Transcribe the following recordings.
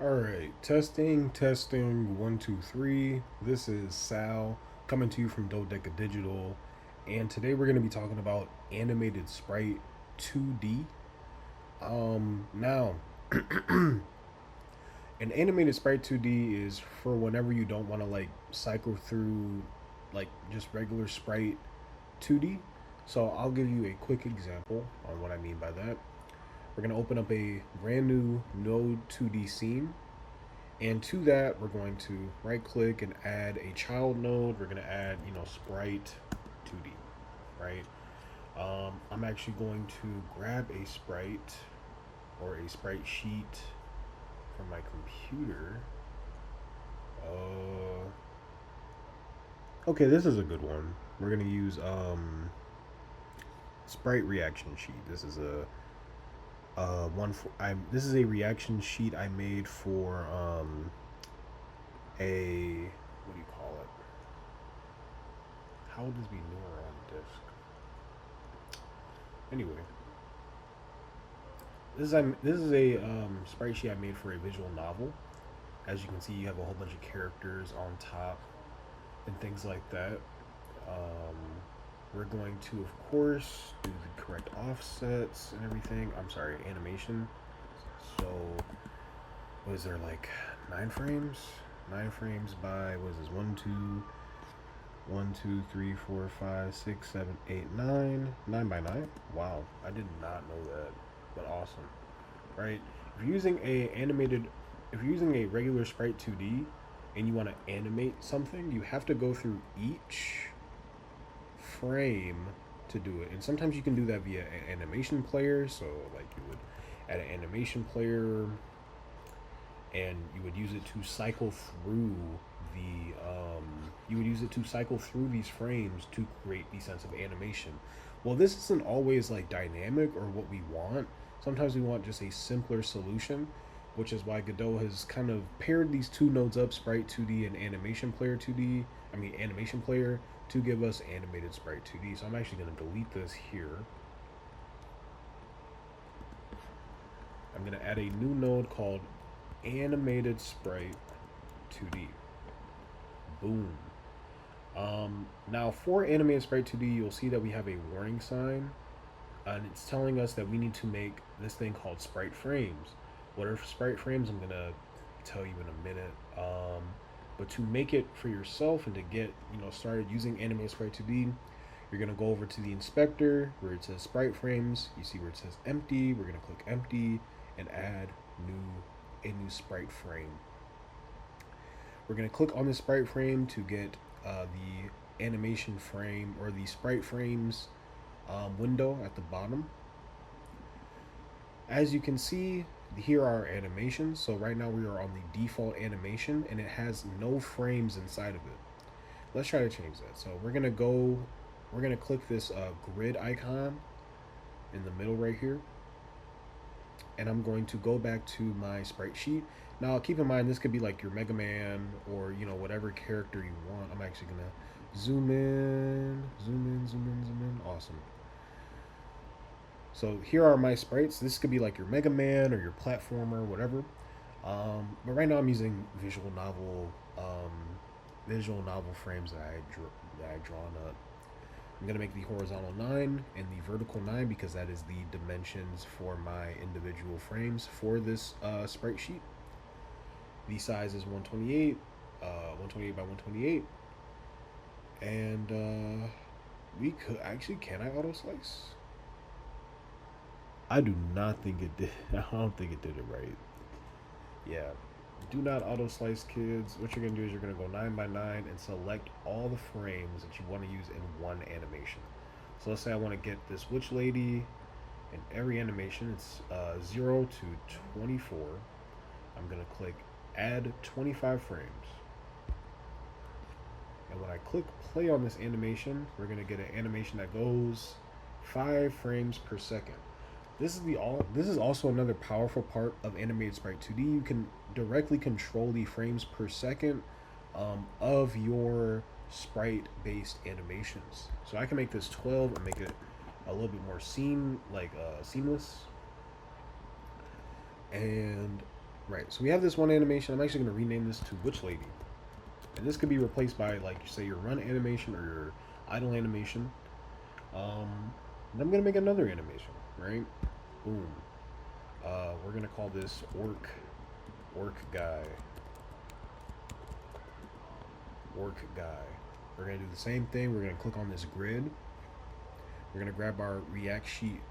All right, testing, 1, 2, 3. This is Sal coming to you from Dodeca Digital, and today we're going to be talking about animated sprite 2D. Now, an animated sprite 2D is for whenever you don't want to like cycle through like just regular sprite 2D. So I'll give you a quick example on what I mean by that. We're going to open up a brand new Node 2D scene. And to that, we're going to right click and add a child node. We're going to add, Sprite 2D, right? I'm actually going to grab a sprite or a sprite sheet from my computer. Okay, this is a good one. We're going to use sprite reaction sheet. This is a one for I. This is a reaction sheet I made for a what do you call it? How would this be newer on disk? Anyway, this is a sprite sheet I made for a visual novel. As you can see, you have a whole bunch of characters on top and things like that. Um, we're going to, of course, do the correct offsets and everything. I'm sorry, animation. So, what is there, like 9 frames? 9 frames by, what is this, 1, 2, 1, 2, 3, 4, 5, 6, 7, 8, 9. 9 by 9. Wow, I did not know that, but awesome, right? If you're using a animated, if you're using a regular Sprite 2D, and you want to animate something, you have to go through each frame to do it. And sometimes you can do that via an animation player. So, like, you would add an animation player, and you would use it to cycle through these frames to create the sense of animation. Well, this isn't always like dynamic or what we want. Sometimes we want just a simpler solution, which is why Godot has kind of paired these two nodes up, Sprite 2D and Animation Player 2D. I mean Animation Player, to give us animated Sprite 2D. So I'm actually going to delete this here. I'm going to add a new node called Animated Sprite 2D. Boom. Now for Animated Sprite 2D, you'll see that we have a warning sign, and it's telling us that we need to make this thing called sprite frames. What are sprite frames? I'm gonna tell you in a minute. But to make it for yourself and to get started using Animated Sprite 2D, you're gonna go over to the inspector where it says sprite frames. You see where it says empty. We're gonna click empty and add a new sprite frame. We're going to click on the sprite frame to get the animation frame or the sprite frames window at the bottom. As you can see, here are our animations. So right now we are on the default animation and it has no frames inside of it. Let's try to change that. So we're going to click this grid icon in the middle right here. And I'm going to go back to my sprite sheet. Now, keep in mind, this could be like your Mega Man or, whatever character you want. I'm actually going to zoom in. Awesome. So here are my sprites. This could be like your Mega Man or your platformer, whatever. But right now I'm using visual novel frames that I drawn up. I'm going to make the horizontal 9 and the vertical 9 because that is the dimensions for my individual frames for this sprite sheet. The size is 128, 128 by 128. And we could actually, can I auto slice? I do not think it did. I don't think it did it right. Yeah. Do not auto slice, kids. What you're going to do is you're going to go 9 by 9 and select all the frames that you want to use in one animation. So let's say I want to get this witch lady in every animation. It's 0 to 24. I'm going to click add 25 frames. And when I click play on this animation, we're going to get an animation that goes 5 frames per second. This is also another powerful part of Animated Sprite 2D. You can directly control the frames per second of your sprite-based animations. So I can make this 12 and make it a little bit more seamless. And Right, so we have this one animation. I'm actually going to rename this to Witch Lady. And this could be replaced by, like, say, your run animation or your idle animation. And I'm going to make another animation, right? Boom. We're going to call this Orc Guy. Orc Guy. We're going to do the same thing. We're going to click on this grid. We're going to grab our React sheet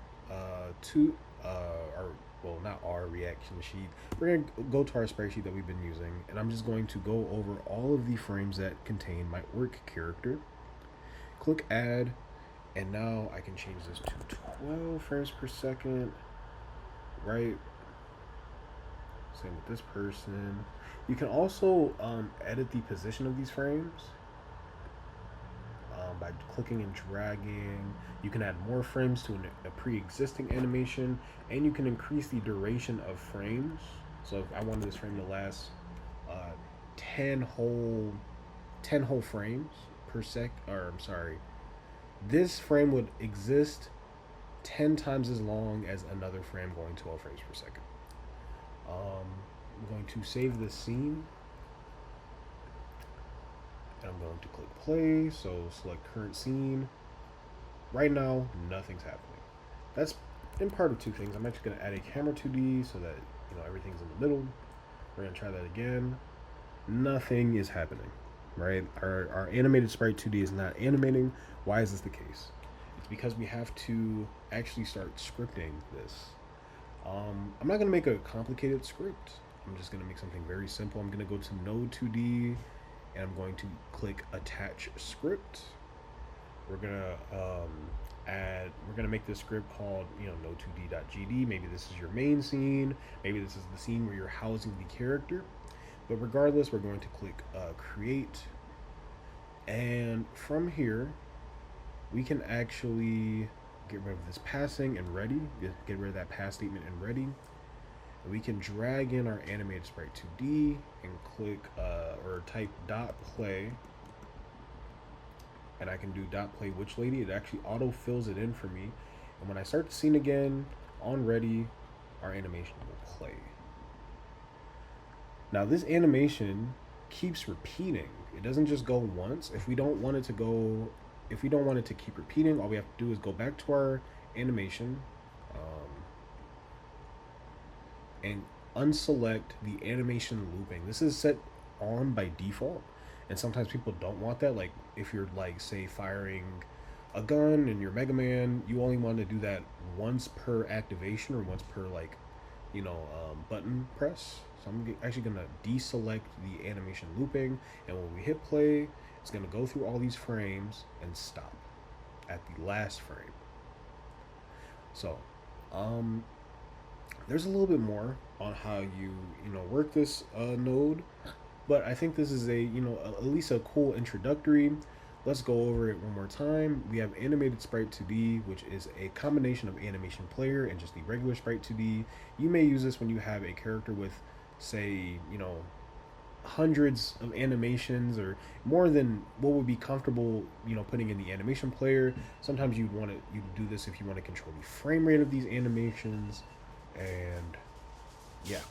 not our reaction sheet. We're going to go to our spreadsheet that we've been using, and I'm just going to go over all of the frames that contain my orc character. Click add, and now I can change this to 12 frames per second, right? Same with this person. You can also edit the position of these frames by clicking and dragging. You can add more frames to a pre-existing animation, and you can increase the duration of frames. So if I wanted this frame to last 10 whole frames per sec, or I'm sorry, this frame would exist 10 times as long as another frame going 12 frames per second. I'm going to save this scene. And I'm going to click play, so select current scene. Right now, nothing's happening. That's in part of two things. I'm actually going to add a camera 2D so that everything's in the middle. We're going to try that again. Nothing is happening, right? Our animated Sprite2D is not animating. Why is this the case? It's because we have to actually start scripting this. I'm not going to make a complicated script. I'm just going to make something very simple. I'm going to go to Node 2D, and I'm going to click attach script. We're gonna make this script called node2d.gd. Maybe this is your main scene. Maybe this is the scene where you're housing the character. But regardless, we're going to click create, and from here we can actually get rid of this passing and ready. Get rid of that pass statement and ready. We can drag in our animated Sprite2D and click or type .play, and I can do .play Witch Lady. It actually auto fills it in for me, and when I start the scene again on ready, our animation will play. Now this animation keeps repeating. It doesn't just go once. If we don't want it to keep repeating, all we have to do is go back to our animation and unselect the animation looping. This is set on by default, and sometimes people don't want that. Like if you're say firing a gun in your Mega Man, you only want to do that once per activation or once per button press. So I'm actually gonna deselect the animation looping, and when we hit play, it's gonna go through all these frames and stop at the last frame. So there's a little bit more on how you work this node, but I think this is at least a cool introductory. Let's go over it one more time. We have AnimatedSprite2D, which is a combination of animation player and just the regular Sprite2D. You may use this when you have a character with, say, hundreds of animations or more than what would be comfortable putting in the animation player. Sometimes you'd do this if you want to control the frame rate of these animations. And yeah,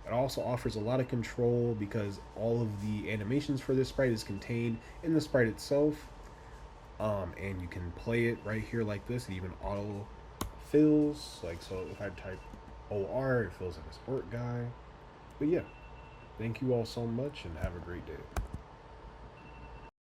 it also offers a lot of control because all of the animations for this sprite is contained in the sprite itself, and you can play it right here like this. It even auto fills, so if I type OR, it fills in this orc guy. But yeah, thank you all so much and have a great day.